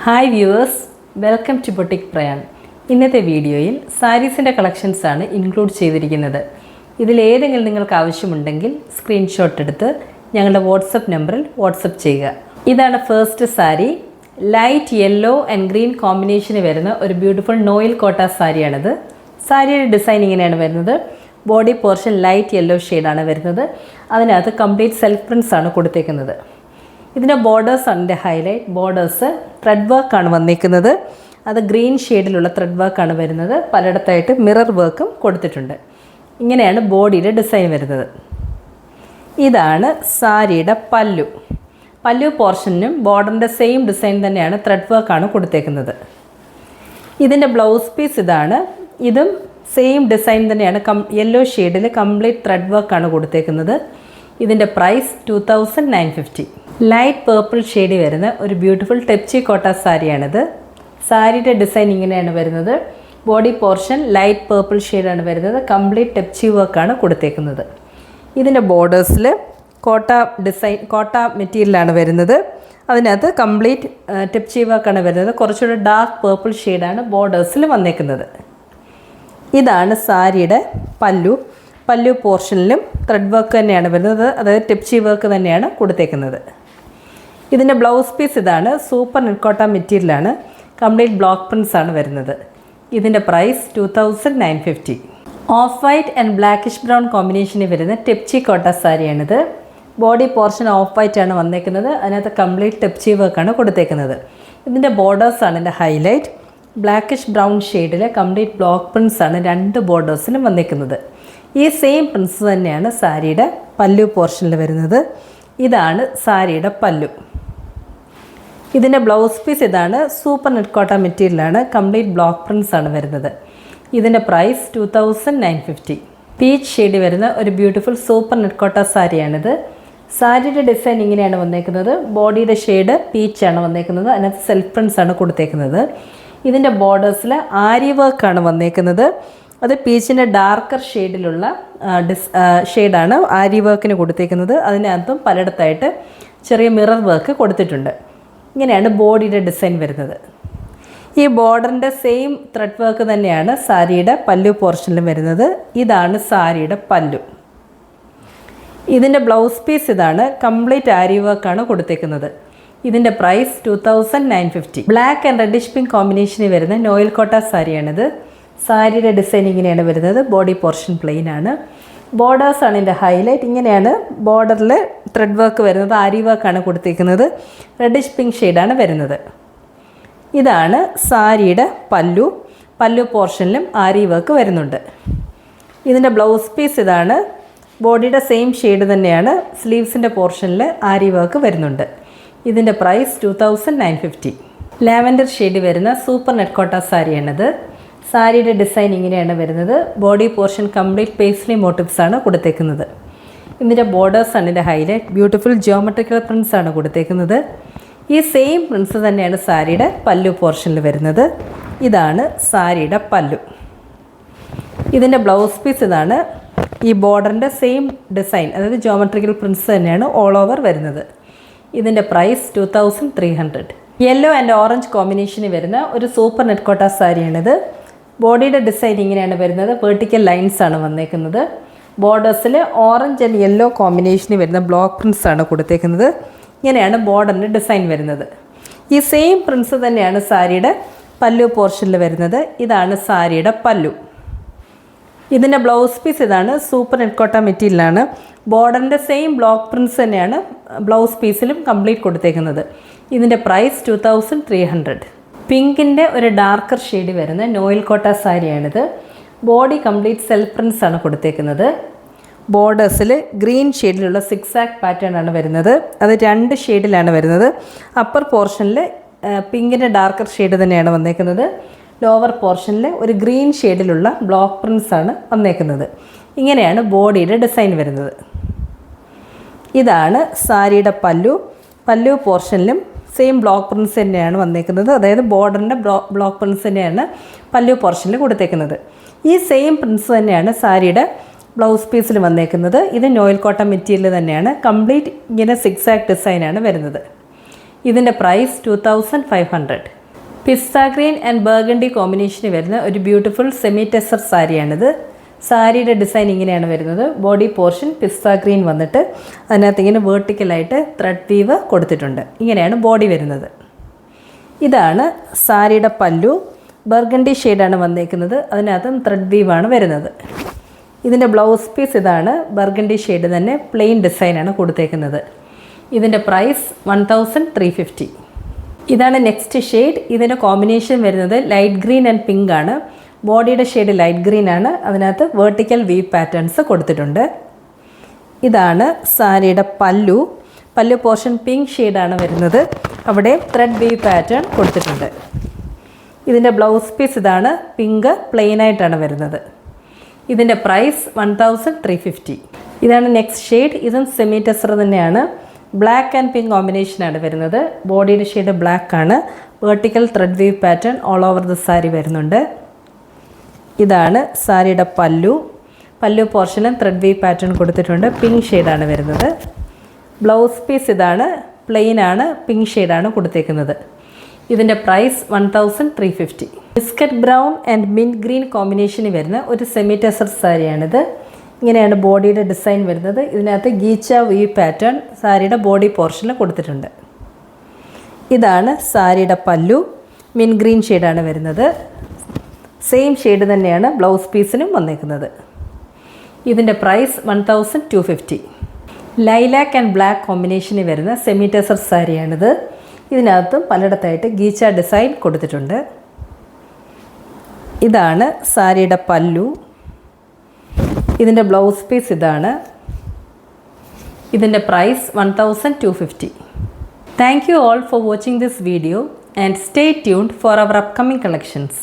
Hi viewers, welcome to boutique Prayan. ഇന്നത്തെ വീഡിയോയിൽ സാരീസിൻ്റെ കളക്ഷൻസാണ് include ചെയ്തിരിക്കുന്നത്. ഇതിലേതെങ്കിലും നിങ്ങൾക്ക് ആവശ്യമുണ്ടെങ്കിൽ സ്ക്രീൻഷോട്ട് എടുത്ത് ഞങ്ങളുടെ വാട്സപ്പ് നമ്പറിൽ വാട്സപ്പ് ചെയ്യുക. ഇതാണ് first sari. Light yellow and green കോമ്പിനേഷന് വരുന്ന ഒരു ബ്യൂട്ടിഫുൾ നോയിൽ കോട്ട സാരിയാണിത്. സാരിയുടെ ഡിസൈൻ ഇങ്ങനെയാണ് വരുന്നത്. ബോഡി പോർഷൻ ലൈറ്റ് യെല്ലോ ഷെയ്ഡാണ് വരുന്നത്. അതിനകത്ത് കംപ്ലീറ്റ് സെൽഫ് പ്രിൻസ് ആണ് കൊടുത്തേക്കുന്നത്. ഇതിൻ്റെ ബോർഡേഴ്സ് ആണ് ഇതിൻ്റെ ഹൈലൈറ്റ്. ബോർഡേഴ്സ് ത്രെഡ് വർക്കാണ് വന്നിരിക്കുന്നത്. അത് ഗ്രീൻ ഷെയ്ഡിലുള്ള ത്രെഡ് വർക്കാണ് വരുന്നത്. പലയിടത്തായിട്ട് മിറർ വർക്കും കൊടുത്തിട്ടുണ്ട്. ഇങ്ങനെയാണ് ബോഡിയുടെ ഡിസൈൻ വരുന്നത്. ഇതാണ് സാരിയുടെ പല്ലു. പല്ലു പോർഷനും ബോർഡറിൻ്റെ സെയിം ഡിസൈൻ തന്നെയാണ്, ത്രെഡ് വർക്കാണ് കൊടുത്തേക്കുന്നത്. ഇതിൻ്റെ ബ്ലൗസ് പീസ് ഇതാണ്. ഇതും സെയിം ഡിസൈൻ തന്നെയാണ്. യെല്ലോ ഷെയ്ഡിൽ കംപ്ലീറ്റ് ത്രെഡ് വർക്കാണ് കൊടുത്തേക്കുന്നത്. ഇതിൻ്റെ പ്രൈസ് 2950. ലൈറ്റ് പേർപ്പിൾ ഷെയ്ഡ് വരുന്ന ഒരു ബ്യൂട്ടിഫുൾ ടെപ്ചി കോട്ട സാരിയാണിത്. സാരിയുടെ ഡിസൈൻ ഇങ്ങനെയാണ് വരുന്നത്. ബോഡി പോർഷൻ ലൈറ്റ് പേർപ്പിൾ ഷെയ്ഡാണ് വരുന്നത്. കംപ്ലീറ്റ് ടെപ്ചി വർക്കാണ് കൊടുത്തേക്കുന്നത്. ഇതിൻ്റെ ബോർഡേഴ്സിൽ കോട്ട മെറ്റീരിയലാണ് വരുന്നത്. അതിനകത്ത് കംപ്ലീറ്റ് ടെപ്ചി വർക്കാണ് വരുന്നത്. കുറച്ചുകൂടെ ഡാർക്ക് പേർപ്പിൾ ഷെയ്ഡാണ് ബോർഡേഴ്സിൽ വന്നേക്കുന്നത്. ഇതാണ് സാരിയുടെ പല്ലു പോർഷനിലും ത്രെഡ് വർക്ക് തന്നെയാണ് വരുന്നത്. അതായത് ടെപ്ചി വർക്ക് തന്നെയാണ് കൊടുത്തേക്കുന്നത്. ഇതിൻ്റെ ബ്ലൗസ് പീസ് ഇതാണ്. സൂപ്പർ നെറ്റ്കോട്ട മെറ്റീരിയലാണ്. കംപ്ലീറ്റ് ബ്ലോക്ക് പ്രിൻസ് ആണ് വരുന്നത്. ഇതിൻ്റെ price 2950. Off white and blackish brown കോമ്പിനേഷനിൽ വരുന്ന ടെപ്ചി കോട്ട സാരിയാണിത്. ബോഡി പോർഷൻ ഓഫ് വൈറ്റ് ആണ് വന്നേക്കുന്നത്. അതിനകത്ത് കംപ്ലീറ്റ് ടെപ്ചി വർക്കാണ് കൊടുത്തേക്കുന്നത്. ഇതിൻ്റെ ബോർഡേഴ്സാണ് ഇതിൻ്റെ ഹൈലൈറ്റ്. ബ്ലാക്കിഷ് ബ്രൗൺ ഷെയ്ഡിൽ കംപ്ലീറ്റ് ബ്ലോക്ക് പ്രിൻസ് ആണ് രണ്ട് ബോർഡേഴ്സിനും വന്നേക്കുന്നത്. ഈ സെയിം പ്രിൻസ് തന്നെയാണ് സാരിയുടെ പല്ലു പോർഷനിൽ വരുന്നത്. ഇതാണ് സാരിയുടെ പല്ലു. ഇതിൻ്റെ ബ്ലൗസ് പീസ് ഇതാണ്. സൂപ്പർ നെറ്റ്കോട്ട മെറ്റീരിയലാണ്. കംപ്ലീറ്റ് ബ്ലോക്ക് പ്രിൻസ് ആണ് വരുന്നത്. ഇതിൻ്റെ പ്രൈസ് 2950. പീച്ച് ഷെയ്ഡ് വരുന്ന ഒരു ബ്യൂട്ടിഫുൾ സൂപ്പർ നെറ്റ്കോട്ട സാരിയാണിത്. സാരിയുടെ ഡിസൈൻ ഇങ്ങനെയാണ് വന്നേക്കുന്നത്. ബോഡിയുടെ ഷെയ്ഡ് പീച്ചാണ് വന്നേക്കുന്നത്. അതിനകത്ത് സെൽഫ് പ്രിൻസ് ആണ് കൊടുത്തേക്കുന്നത്. ഇതിൻ്റെ ബോർഡേഴ്സിൽ ആരി വർക്കാണ് വന്നേക്കുന്നത്. അത് പീച്ചിൻ്റെ ഡാർക്കർ ഷെയ്ഡിലുള്ള ഷെയ്ഡാണ് ആരി വർക്കിന് കൊടുത്തേക്കുന്നത്. അതിനകത്തും പലയിടത്തായിട്ട് ചെറിയ മിറർ വർക്ക് കൊടുത്തിട്ടുണ്ട്. ഇങ്ങനെയാണ് ബോഡിയുടെ ഡിസൈൻ വരുന്നത്. ഈ ബോർഡറിൻ്റെ സെയിം ത്രെഡ് വർക്ക് തന്നെയാണ് സാരിയുടെ പല്ലു പോർഷനിലും വരുന്നത്. ഇതാണ് സാരിയുടെ പല്ലു. ഇതിൻ്റെ ബ്ലൗസ് പീസ് ഇതാണ്. കംപ്ലീറ്റ് ആരി വർക്കാണ് കൊടുത്തേക്കുന്നത്. ഇതിൻ്റെ price 2950. Black and reddish pink കോമ്പിനേഷനിൽ വരുന്ന നോയിൽ കോട്ട സാരിയാണിത്. സാരിയുടെ ഡിസൈൻ ഇങ്ങനെയാണ് വരുന്നത്. ബോഡി പോർഷൻ പ്ലെയിൻ ആണ്. ബോർഡേഴ്സാണ് ഇതിൻ്റെ ഹൈലൈറ്റ്. ഇങ്ങനെയാണ് ബോർഡറിൽ ത്രെഡ് വർക്ക് വരുന്നത്. ആരി വർക്കാണ് കൊടുത്തിരിക്കുന്നത്. റെഡിഷ് പിങ്ക് ഷെയ്ഡാണ് വരുന്നത്. ഇതാണ് സാരിയുടെ പല്ലു പോർഷനിലും ആരി വർക്ക് വരുന്നുണ്ട്. ഇതിൻ്റെ ബ്ലൗസ് പീസ് ഇതാണ്. ബോഡിയുടെ സെയിം ഷെയ്ഡ് തന്നെയാണ്. സ്ലീവ്സിൻ്റെ പോർഷനിൽ ആരി വർക്ക് വരുന്നുണ്ട്. ഇതിൻ്റെ പ്രൈസ് 2950. ലാവൻഡർ ഷെയ്ഡ് വരുന്ന സൂപ്പർ നെറ്റ്കോട്ട സാരിയാണിത്. സാരിയുടെ ഡിസൈൻ ഇങ്ങനെയാണ് വരുന്നത്. Body portion complete paisley motifs ആണ് കൊടുത്തേക്കുന്നത്. ഇതിൻ്റെ ബോർഡേഴ്സാണ് ഇതിൻ്റെ ഹൈലൈറ്റ്. ബ്യൂട്ടിഫുൾ ജിയോമെട്രിക്കൽ പ്രിൻസ് ആണ് കൊടുത്തേക്കുന്നത്. ഈ സെയിം പ്രിൻസ് തന്നെയാണ് സാരിയുടെ പല്ലു പോർഷനിൽ വരുന്നത്. ഇതാണ് സാരിയുടെ പല്ലു. ഇതിൻ്റെ ബ്ലൗസ് പീസ് ഇതാണ്. ഈ ബോർഡറിൻ്റെ സെയിം ഡിസൈൻ, അതായത് ജിയോമെട്രിക്കൽ പ്രിൻസ് തന്നെയാണ് ഓൾ ഓവർ വരുന്നത്. ഇതിൻ്റെ പ്രൈസ് 2300. യെല്ലോ ആൻഡ് ഓറഞ്ച് കോമ്പിനേഷന് വരുന്ന ഒരു സൂപ്പർ നെറ്റ്കോട്ട സാരിയാണിത്. ബോഡിയുടെ ഡിസൈൻ ഇങ്ങനെയാണ് വരുന്നത്. വെർട്ടിക്കൽ ലൈൻസ് ആണ് വന്നേക്കുന്നത്. ബോർഡേഴ്സിൽ ഓറഞ്ച് ആൻഡ് യെല്ലോ കോമ്പിനേഷന് വരുന്ന ബ്ലോക്ക് പ്രിൻസ് ആണ് കൊടുത്തേക്കുന്നത്. ഇങ്ങനെയാണ് ബോർഡറിൻ്റെ ഡിസൈൻ വരുന്നത്. ഈ സെയിം പ്രിൻസ് തന്നെയാണ് സാരിയുടെ പല്ലു പോർഷനിൽ വരുന്നത്. ഇതാണ് സാരിയുടെ പല്ലു. ഇതിൻ്റെ ബ്ലൗസ് പീസ് ഇതാണ്. സൂപ്പർ നെറ്റ്കോട്ട മെറ്റീരിയലാണ്. ബോർഡറിൻ്റെ സെയിം ബ്ലോക്ക് പ്രിൻസ് തന്നെയാണ് ബ്ലൗസ് പീസിലും കംപ്ലീറ്റ് കൊടുത്തേക്കുന്നത്. ഇതിൻ്റെ പ്രൈസ് 2300. പിങ്കിൻ്റെ ഒരു ഡാർക്കർ ഷെയ്ഡ് വരുന്ന നോയിൽ കോട്ട സാരിയാണിത്. ബോഡി കംപ്ലീറ്റ് സെൽഫ് പ്രിൻസ് ആണ് കൊടുത്തേക്കുന്നത്. ബോർഡേഴ്സിൽ ഗ്രീൻ ഷെയ്ഡിലുള്ള സിക്സാക് പാറ്റേൺ ആണ് വരുന്നത്. അത് രണ്ട് ഷെയ്ഡിലാണ് വരുന്നത്. അപ്പർ പോർഷനിൽ പിങ്കിൻ്റെ ഡാർക്കർ ഷെയ്ഡ് തന്നെയാണ് വന്നേക്കുന്നത്. ലോവർ പോർഷനിൽ ഒരു ഗ്രീൻ ഷെയ്ഡിലുള്ള ബ്ലോക്ക് പ്രിൻസ് ആണ് വന്നേക്കുന്നത്. ഇങ്ങനെയാണ് ബോഡിയുടെ ഡിസൈൻ വരുന്നത്. ഇതാണ് സാരിയുടെ പല്ലു പോർഷനിലും സെയിം ബ്ലോക്ക് പ്രിൻസ് തന്നെയാണ് വന്നേക്കുന്നത്. അതായത് ബോർഡറിൻ്റെ ബ്ലോക്ക് പ്രിൻസ് തന്നെയാണ് പല്ലു പോർഷനിൽ കൊടുത്തേക്കുന്നത്. ഈ സെയിം പ്രിൻസ് തന്നെയാണ് സാരിയുടെ ബ്ലൗസ് പീസിൽ വന്നേക്കുന്നത്. ഇത് നോയിൽ കോട്ടൺ മെറ്റീരിയൽ തന്നെയാണ്. കംപ്ലീറ്റ് ഇങ്ങനെ സിക്സാക് ഡിസൈനാണ് വരുന്നത്. ഇതിൻ്റെ price 2500. Pista green and burgundy കോമ്പിനേഷന് വരുന്ന ഒരു ബ്യൂട്ടിഫുൾ സെമി ടെസർ സാരിയാണിത്. സാരിയുടെ ഡിസൈൻ ഇങ്ങനെയാണ് വരുന്നത്. ബോഡി പോർഷൻ പിസ്ത ഗ്രീൻ വന്നിട്ട് അതിനകത്ത് ഇങ്ങനെ വേർട്ടിക്കലായിട്ട് ത്രെഡ് വീവ് കൊടുത്തിട്ടുണ്ട്. ഇങ്ങനെയാണ് ബോഡി വരുന്നത്. ഇതാണ് സാരിയുടെ പല്ലു. ബർഗണ്ടി ഷെയ്ഡാണ് വന്നേക്കുന്നത്. അതിനകത്തും ത്രെഡ് വീവാണ് വരുന്നത്. ഇതിൻ്റെ ബ്ലൗസ് പീസ് ഇതാണ്. ബർഗണ്ടി ഷെയ്ഡ് തന്നെ പ്ലെയിൻ ഡിസൈനാണ് കൊടുത്തേക്കുന്നത്. ഇതിൻ്റെ പ്രൈസ് 1350. ഇതാണ് നെക്സ്റ്റ് ഷെയ്ഡ്. ഇതിൻ്റെ കോമ്പിനേഷൻ വരുന്നത് ലൈറ്റ് ഗ്രീൻ ആൻഡ് പിങ്ക് ആണ്. ബോഡിയുടെ ഷെയ്ഡ് ലൈറ്റ് ഗ്രീൻ ആണ്. അതിനകത്ത് വേർട്ടിക്കൽ വീവ് പാറ്റേൺസ് കൊടുത്തിട്ടുണ്ട്. ഇതാണ് സാരിയുടെ പല്ലു. പല്ലു പോർഷൻ പിങ്ക് ഷെയ്ഡാണ് വരുന്നത്. അവിടെ ത്രെഡ് വീവ് പാറ്റേൺ കൊടുത്തിട്ടുണ്ട്. ഇതിൻ്റെ ബ്ലൗസ് പീസ് ഇതാണ്. പിങ്ക് പ്ലെയിൻ ആയിട്ടാണ് വരുന്നത്. ഇതിൻ്റെ പ്രൈസ് 1350. ഇതാണ് നെക്സ്റ്റ് ഷെയ്ഡ്. ഇതും സെമി ടെസർ തന്നെയാണ്. ബ്ലാക്ക് ആൻഡ് പിങ്ക് കോമ്പിനേഷനാണ് വരുന്നത്. ബോഡിയുടെ ഷെയ്ഡ് ബ്ലാക്ക് ആണ്. Vertical thread weave pattern all over the sari വരുന്നുണ്ട്. ഇതാണ് സാരിയുടെ പല്ലു. പല്ലു പോർഷനും ത്രെഡ് വീവ് പാറ്റേൺ കൊടുത്തിട്ടുണ്ട്. പിങ്ക് ഷെയ്ഡാണ് വരുന്നത്. ബ്ലൗസ് പീസ് ഇതാണ്. പ്ലെയിൻ ആണ്. പിങ്ക് ഷെയ്ഡാണ് കൊടുത്തേക്കുന്നത്. ഇതിൻ്റെ price 1350. Biscuit brown and mint green കോമ്പിനേഷന് വരുന്ന ഒരു സെമി ടെസർ സാരിയാണിത്. ഇങ്ങനെയാണ് ബോഡിയുടെ ഡിസൈൻ വരുന്നത്. ഇതിനകത്ത് ഗീച്ച വീവ് പാറ്റേൺ സാരിയുടെ ബോഡി പോർഷനിൽ കൊടുത്തിട്ടുണ്ട്. ഇതാണ് സാരിയുടെ പല്ലു. മിൻറ്റ് ഗ്രീൻ ഷെയ്ഡാണ് വരുന്നത്. സെയിം ഷെയ്ഡ് തന്നെയാണ് ബ്ലൗസ് പീസിനും വന്നേക്കുന്നത്. ഇതിൻ്റെ പ്രൈസ് 1250. ലൈലാക്ക് ആൻഡ് ബ്ലാക്ക് കോമ്പിനേഷന് വരുന്ന സെമി ടെസർ സാരിയാണിത്. ഇതിനകത്തും പലയിടത്തായിട്ട് ഗീച്ച ഡിസൈൻ കൊടുത്തിട്ടുണ്ട്. ഇതാണ് സാരിയുടെ പല്ലു. ഇതിൻ്റെ ബ്ലൗസ് പീസ് ഇതാണ്. ഇതിൻ്റെ price 1250. Thank you all for watching this video and stay tuned for our upcoming collections.